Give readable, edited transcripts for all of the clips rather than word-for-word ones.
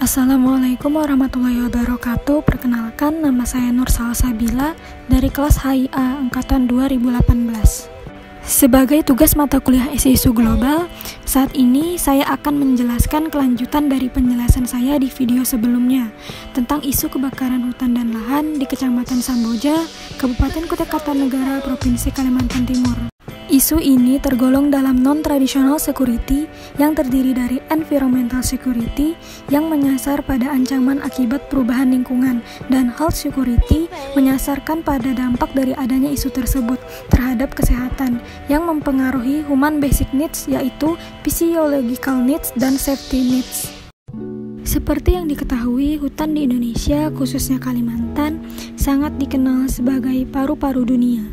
Assalamualaikum warahmatullahi wabarakatuh. Perkenalkan, nama saya Nur Salsabila dari kelas HIA Angkatan 2018. Sebagai tugas mata kuliah isu-isu global, saat ini saya akan menjelaskan kelanjutan dari penjelasan saya di video sebelumnya tentang isu kebakaran hutan dan lahan di Kecamatan Samboja, Kabupaten Kutai Kartanegara, Provinsi Kalimantan Timur. Isu ini tergolong dalam non-traditional security yang terdiri dari environmental security yang menyasar pada ancaman akibat perubahan lingkungan, dan health security menyasarkan pada dampak dari adanya isu tersebut terhadap kesehatan yang mempengaruhi human basic needs, yaitu physiological needs dan safety needs. Seperti yang diketahui, hutan di Indonesia, khususnya Kalimantan, sangat dikenal sebagai paru-paru dunia.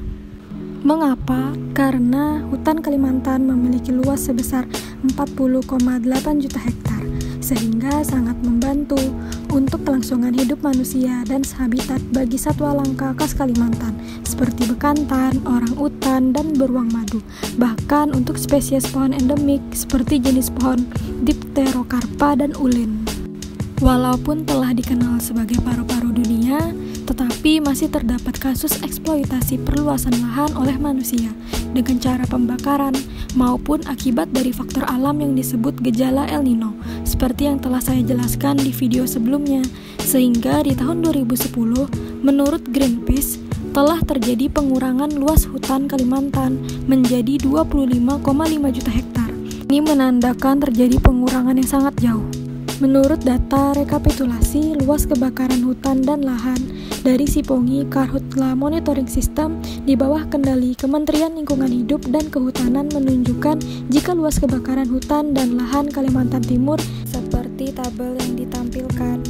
Mengapa? Karena hutan Kalimantan memiliki luas sebesar 40,8 juta hektar, sehingga sangat membantu untuk kelangsungan hidup manusia dan habitat bagi satwa langka khas Kalimantan, seperti bekantan, orangutan, dan beruang madu. Bahkan untuk spesies pohon endemik seperti jenis pohon Dipterocarpa dan ulin. Walaupun telah dikenal sebagai paru-paru dunia, tetapi masih terdapat kasus eksploitasi perluasan lahan oleh manusia dengan cara pembakaran maupun akibat dari faktor alam yang disebut gejala El Nino, seperti yang telah saya jelaskan di video sebelumnya. Sehingga di tahun 2010, menurut Greenpeace, telah terjadi pengurangan luas hutan Kalimantan menjadi 25,5 juta hektar. Ini menandakan terjadi pengurangan yang sangat jauh. Menurut data rekapitulasi luas kebakaran hutan dan lahan dari Sipongi Karhutla Monitoring System di bawah kendali Kementerian Lingkungan Hidup dan Kehutanan menunjukkan jika luas kebakaran hutan dan lahan Kalimantan Timur seperti tabel yang ditampilkan.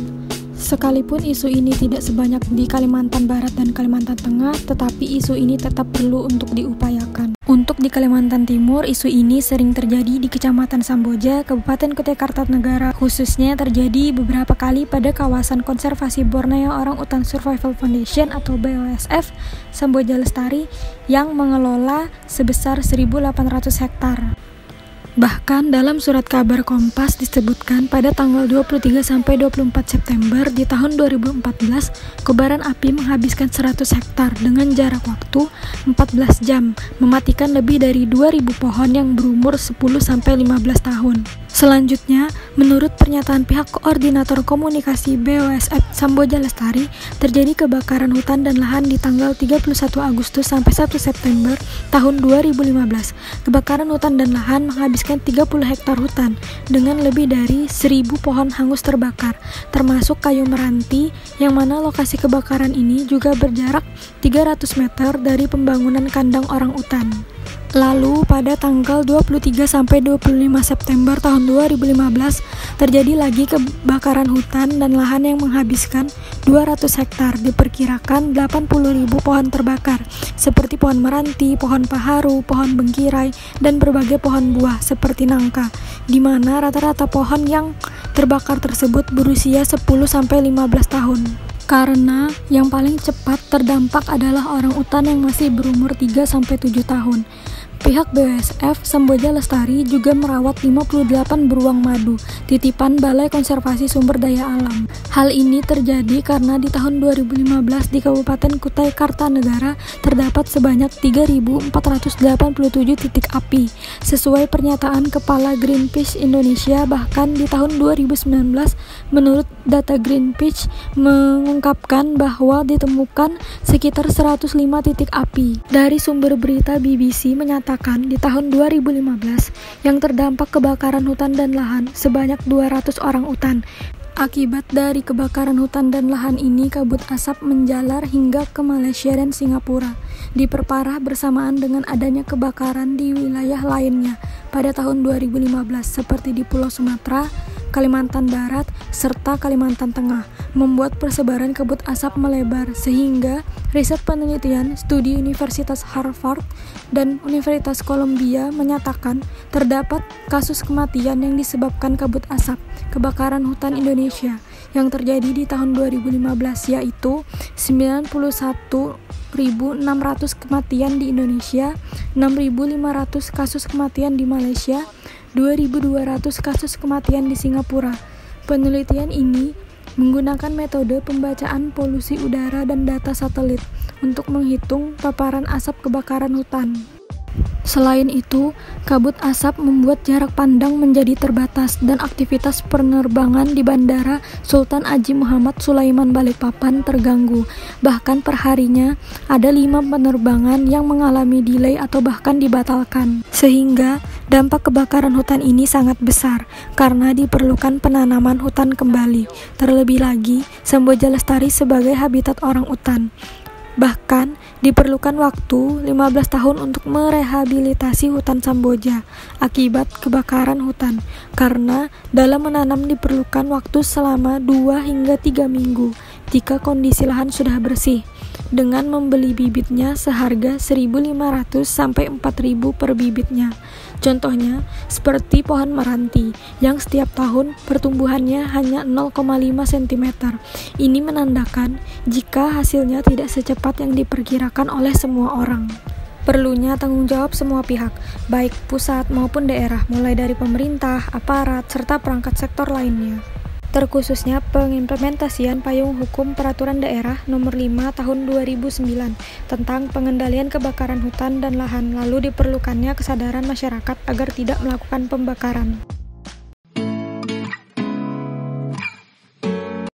Sekalipun isu ini tidak sebanyak di Kalimantan Barat dan Kalimantan Tengah, tetapi isu ini tetap perlu untuk diupayakan. Untuk di Kalimantan Timur, isu ini sering terjadi di Kecamatan Samboja, Kabupaten Kutai Kartanegara, khususnya terjadi beberapa kali pada kawasan konservasi Borneo Orangutan Survival Foundation atau BOSF Samboja Lestari yang mengelola sebesar 1.800 hektar. Bahkan dalam surat kabar Kompas disebutkan pada tanggal 23-24 September di tahun 2014, kobaran api menghabiskan 100 hektar dengan jarak waktu 14 jam, mematikan lebih dari 2.000 pohon yang berumur 10-15 tahun. Selanjutnya, menurut pernyataan pihak koordinator komunikasi BOSF Samboja Lestari, terjadi kebakaran hutan dan lahan di tanggal 31 Agustus sampai 1 September tahun 2015. Kebakaran hutan dan lahan menghabiskan 30 hektar hutan dengan lebih dari 1.000 pohon hangus terbakar, termasuk kayu meranti, yang mana lokasi kebakaran ini juga berjarak 300 meter dari pembangunan kandang orangutan. Lalu pada tanggal 23-25 September tahun 2015 terjadi lagi kebakaran hutan dan lahan yang menghabiskan 200 hektar. Diperkirakan 80.000 pohon terbakar seperti pohon meranti, pohon paharu, pohon bengkirai, dan berbagai pohon buah seperti nangka, di mana rata-rata pohon yang terbakar tersebut berusia 10-15 tahun. Karena yang paling cepat terdampak adalah orangutan yang masih berumur 3-7 tahun. Pihak BOSF Samboja Lestari juga merawat 58 beruang madu titipan Balai Konservasi Sumber Daya Alam. Hal ini terjadi karena di tahun 2015 di Kabupaten Kutai Kartanegara terdapat sebanyak 3.487 titik api. Sesuai pernyataan Kepala Greenpeace Indonesia, bahkan di tahun 2019 menurut data Greenpeace mengungkapkan bahwa ditemukan sekitar 105 titik api. Dari sumber berita BBC menyatakan di tahun 2015 yang terdampak kebakaran hutan dan lahan sebanyak 200 orangutan. Akibat dari kebakaran hutan dan lahan ini, kabut asap menjalar hingga ke Malaysia dan Singapura, diperparah bersamaan dengan adanya kebakaran di wilayah lainnya pada tahun 2015 seperti di Pulau Sumatera, Kalimantan Barat, serta Kalimantan Tengah, membuat persebaran kabut asap melebar, sehingga riset penelitian studi Universitas Harvard dan Universitas Columbia menyatakan terdapat kasus kematian yang disebabkan kabut asap kebakaran hutan Indonesia yang terjadi di tahun 2015, yaitu 91.600 kematian di Indonesia, 6.500 kasus kematian di Malaysia, 2.200 kasus kematian di Singapura, Penelitian ini menggunakan metode pembacaan polusi udara dan data satelit untuk menghitung paparan asap kebakaran hutan. Selain itu, kabut asap membuat jarak pandang menjadi terbatas dan aktivitas penerbangan di Bandara Sultan Haji Muhammad Sulaiman Balikpapan terganggu. Bahkan perharinya ada 5 penerbangan yang mengalami delay atau bahkan dibatalkan. Sehingga dampak kebakaran hutan ini sangat besar karena diperlukan penanaman hutan kembali. Terlebih lagi, Samboja Lestari sebagai habitat orang utan. Bahkan diperlukan waktu 15 tahun untuk merehabilitasi hutan Samboja akibat kebakaran hutan, karena dalam menanam diperlukan waktu selama 2 hingga 3 minggu jika kondisi lahan sudah bersih, dengan membeli bibitnya seharga 1.500 sampai 4.000 per bibitnya. Contohnya seperti pohon meranti yang setiap tahun pertumbuhannya hanya 0,5 cm. Ini menandakan jika hasilnya tidak secepat yang diperkirakan oleh semua orang. Perlunya tanggung jawab semua pihak, baik pusat maupun daerah, mulai dari pemerintah, aparat, serta perangkat sektor lainnya. Terkhususnya pengimplementasian Payung Hukum Peraturan Daerah Nomor 5 Tahun 2009 tentang pengendalian kebakaran hutan dan lahan, lalu diperlukannya kesadaran masyarakat agar tidak melakukan pembakaran.